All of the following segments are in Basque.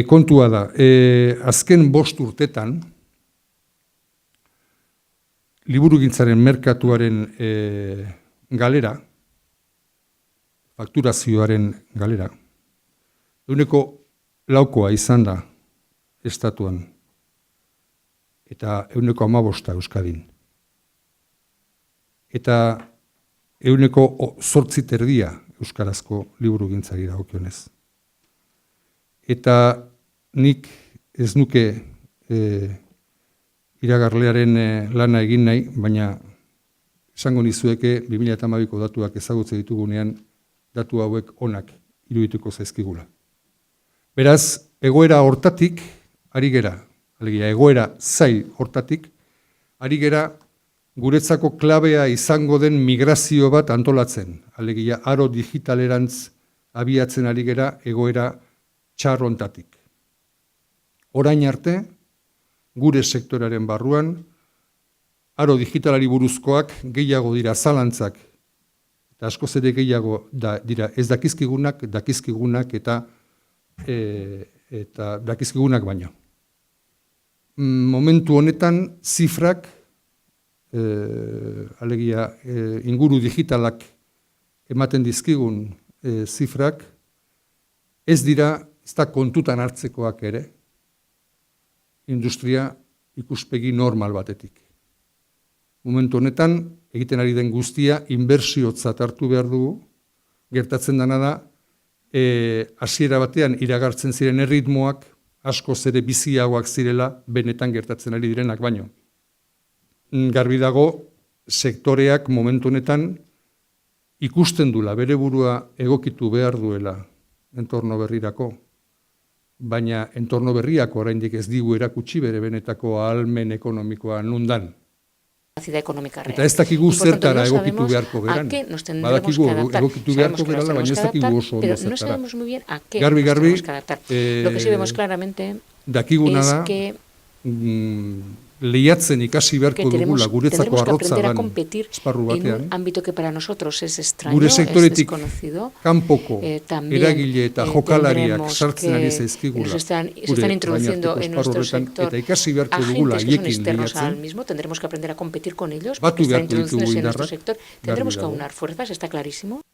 kontua da, azken 5 urtetan, liburugintzaren merkatuaren galera, fakturazioaren galera, 4% izan da estatuan, eta 15% Euskadin. Eta 8% euskarazko liburugintzari dagokionez. Eta nik ez nuke iragarlearen lana egin nahi, baina esango nizueke 2012ko datuak ezagutze ditugunean datu hauek onak irudituko zaizkigula. Beraz, egoera hortatik ari gera, alegia egoera zail hortatik ari gera guretzako klabea izango den migrazio bat antolatzen, alegia aro digitalerantz abiatzen ari gera egoera txar hontatik. Orain arte, gure sektorearen barruan, aro digitalari buruzkoak gehiago dira zalantzak, eta askoz ere gehiago dira ez dakizkigunak eta dakizkigunak baino. Momentu honetan, zifrak, alegia inguru digitalak ematen dizkigun zifrak, ez dira, ez da kontutan hartzekoak ere, industria ikuspegi normal batetik. Momentu honetan, egiten ari den guztia, inbertsiotzat hartu behar dugu, gertatzen dena da, hasiera batean iragartzen ziren erritmoak, askoz ere biziagoak zirela, benetan gertatzen ari direnak baino. Garbi dago, sektoreak momentu honetan ikusten duela, bere burua egokitu behar duela entorno berrirako, baina entorno berriak oraindik ez digu erakutsi bere benetako ahalmen ekonomikoa nundan. Eta ez dakigu zertara egokitu beharko geran. Badakigu egokitu beharko gerala, baina ez dakigu oso ondo zertara. Garbi, dakiguna da, lehiatzen ikasi beharko dugula guretzako arrotza dan esparru batean. Gure sektoretik kanpoko eragile eta jokalariak sartzen ari zaizkigula gure bainarteko esparru horretan, eta ikasi beharko dugula haiekin lehiatzen, batu beharko ditugu indarrak,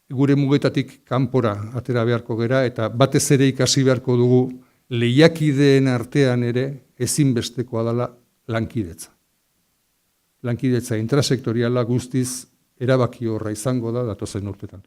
gure mugetatik kanpora atera beharko gera, eta batez ere ikasi beharko dugu lehiakideen artean ere ezinbestekoa dela lankidetza. Lankidetza intrasektoriala guztiz erabakiorra izango da datozen urtetan.